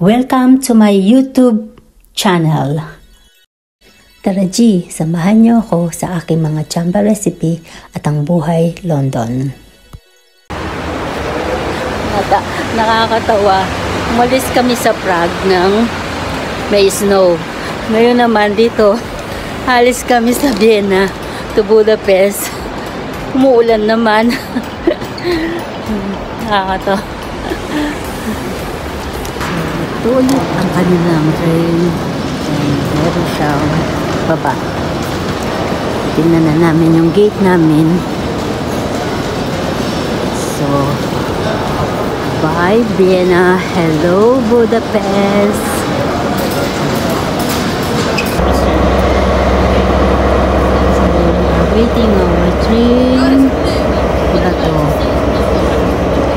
Welcome to my YouTube channel. Tara G, samahan niyo ako sa aking mga chamba recipe at ang buhay London. Nakakatawa, umalis kami sa Prague ng may snow. Ngayon naman dito, alis kami sa Vienna to Budapest. Umuulan naman. Nakakatawa. Ito ulit ang kanilang train. Meron siyang baba. Tingnan na namin yung gate namin. So, bye Vienna. Hello Budapest. So, we are waiting our train. Ito.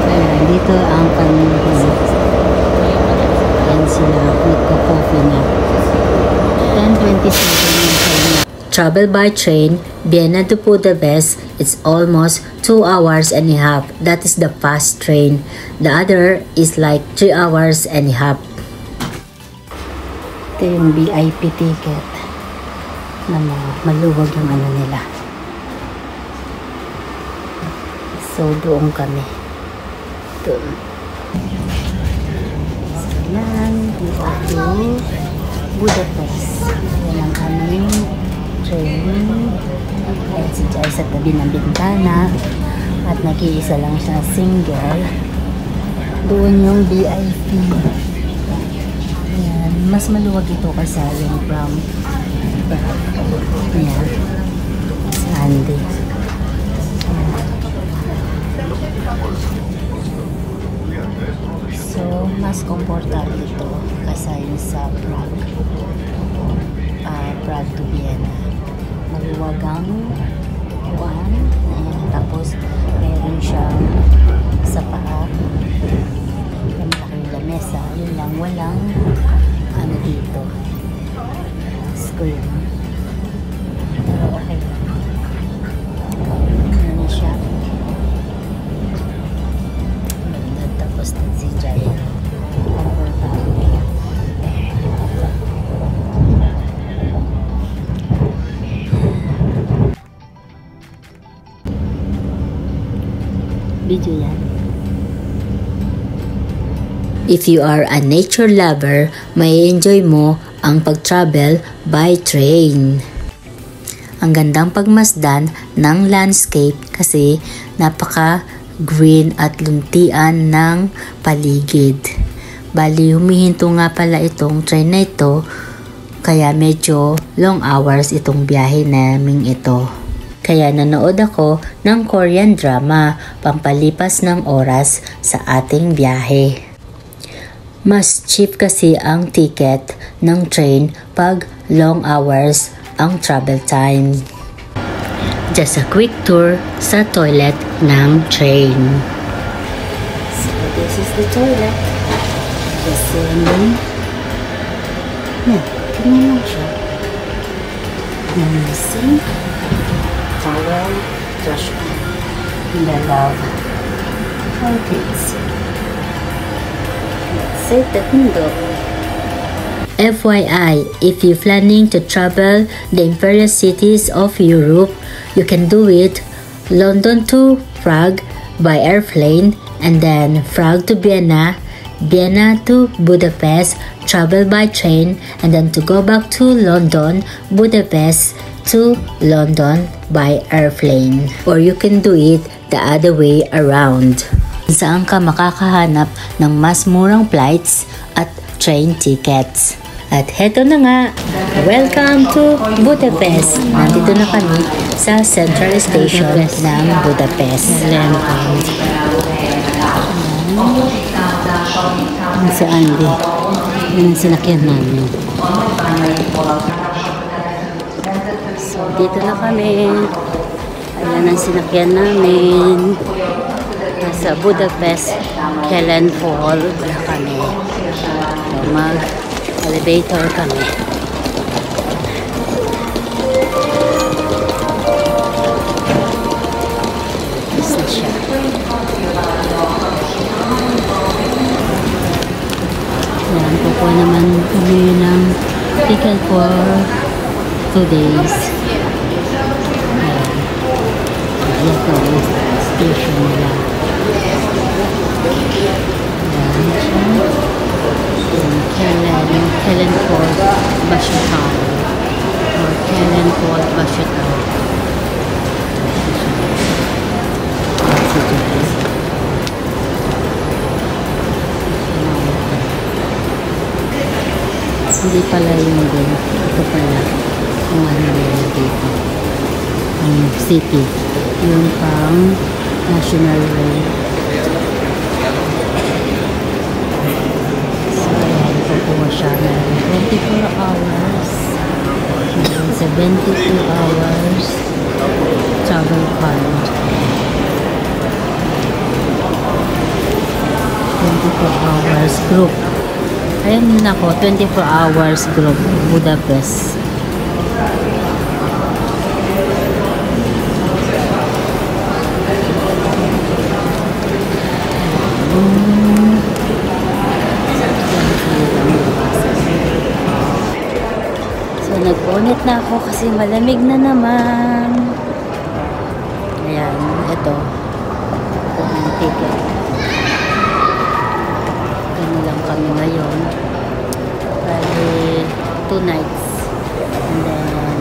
Ayan, dito ang kanilang. Sila nagka-coffee na 10:27 Travel by train Vienna to Budapest. It's almost 2 hours and a half. That is the fast train. The other is like 3 hours and a half. Ito yung VIP ticket na maluwag yung ano nila. So doon kami. Doon. Yan, dito to Budapest. Yan ang aming train. Ayan si Jai sa tabi ng bintana. At nag-iisa lang siya single. Doon yung VIP. Yan, mas maluwag ito kasi yung from yan, Sandy. So, mas komportable ito kasi yung sa Prague. Prague to Vienna. Maluwag ang upuan. Tapos, meron siyang sa paa. May malaking lamesa. Yun lang, walang ano dito. Screen. Pero okay. Ano siya? Tapos si Jaya. Video yan. If you are a nature lover, may enjoy mo ang pag-travel by train. Ang gandang pagmasdan ng landscape kasi napaka green at luntian ng paligid. Bali, humihinto nga pala itong train na ito, kaya medyo long hours itong biyahe naming ito. Kaya nanood ako ng Korean drama, pampalipas ng oras sa ating biyahe. Mas cheap kasi ang ticket ng train pag long hours ang travel time. Just a quick tour sa toilet ng train. So this is the toilet. The same. Yan, tingnan lang siya. Sink, towel, trash can. Love. Okay. Let's set the window. FYI, if you're planning to travel the imperial cities of Europe, you can do it London to Prague by airplane, and then Prague to Vienna, Vienna to Budapest, travel by train, and then to go back to London, Budapest to London by airplane. Or you can do it the other way around. Saan ka makakahanap ng mas murang flights at train tickets. At heto na nga, welcome to Budapest. Nandito na kami sa Central Station ng Budapest. Si Andy, yun ang sinakyan namin. So, dito na kami. Ayan ang sinakyan namin. Nasa Budapest, Kellen Fall na kami. So, mag-elevator kami. Tapos na siya. Yan, 2 days. Ito is station nila. Kellen Ford Bashatar or Kellen Ford Bashatar. Hindi pala yung din. Ito pala kung ano nila dito. Ang city. Yung pang National Rail. So, ayan. Kukuha siya na 24 hours. 72 hours travel card. 24 hours group. Ayan na ako, 24 hours group, Budapest. So, nag-bonnet na ako kasi malamig na naman. Ayan, ito. Ito ang ticket. Ganun lang kami ngayon. Bali, 2 nights. And then,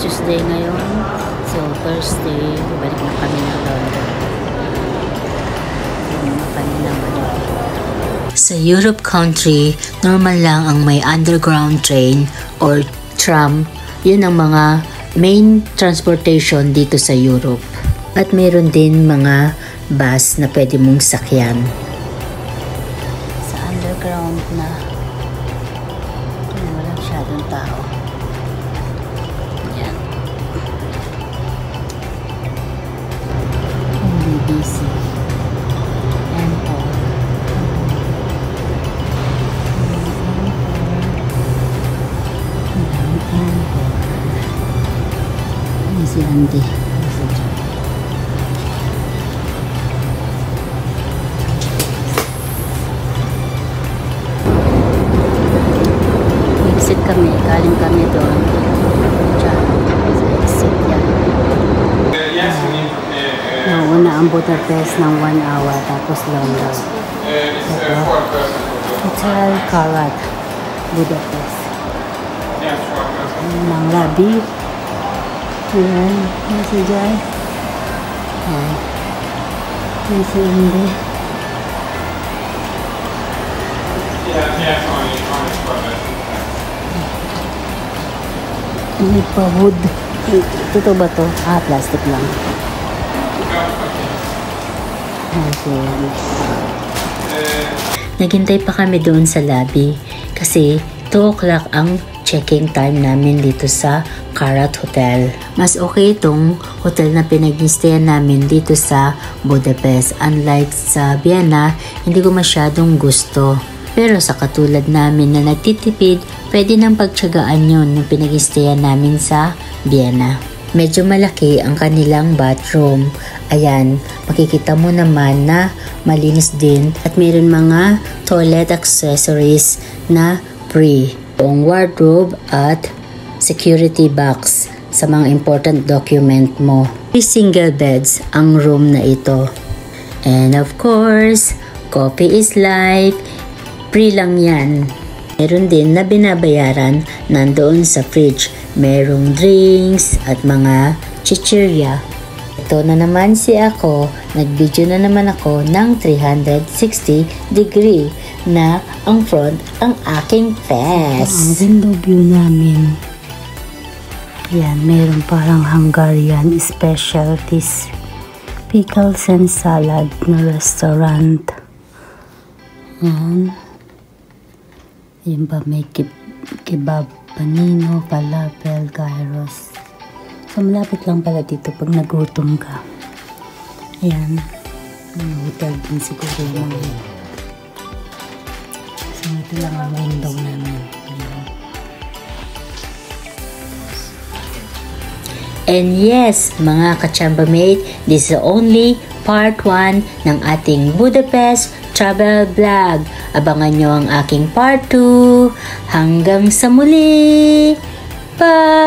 Tuesday ngayon. So, Thursday, balik na kami ng London. Sa Europe country, normal lang ang may underground train or tram. Yun ang mga main transportation dito sa Europe. At mayroon din mga bus na pwede mong sakyan. Sa underground na wala masyadong tao. Yan. Hindi busy. Si Andy. Exit kami. Galing kami doon. Diyan. Sa exit yan. Nauna ang Budapest ng 1 hour. Tapos London. Ito. Hotel Karat. Budapest. Ang labi. Ayan, nasa dyan. Ayan. Nasa hindi. May pa-wood. Ito ba to? Ah, plastic lang. Okay. Naghintay pa kami doon sa lobby kasi 2 o'clock ang check-in time namin dito sa Karat Hotel. Mas okay itong hotel na pinag-instayan namin dito sa Budapest. Unlike sa Vienna, hindi ko masyadong gusto. Pero sa katulad namin na nagtitipid, pwede nang pagtsagaan yun ng pinag-instayan namin sa Vienna. Medyo malaki ang kanilang bathroom. Ayan, makikita mo naman na malinis din at mayroon mga toilet accessories na free. Ang wardrobe at security box sa mga important document mo. 3 single beds ang room na ito. And of course, coffee is life. Free lang yan. Meron din na binabayaran nandoon sa fridge. Merong drinks at mga chichirya. Ito na naman si ako. Nag-video na naman ako ng 360 degree na ang front ang aking face. Ang window view namin. Yan, meron parang Hungarian specialties. Pickles and salad na restaurant. Yan. Yan ba may kebab, panino, falafel, gyros. So malapit lang pala dito pag nagutom ka. Ayan. Hotel din siguro yung mga. So ito lang ang window namin. Ayan. And yes, mga kachamba mate, this is only part 1 ng ating Budapest travel vlog. Abangan nyo ang aking part 2. Hanggang sa muli! Bye!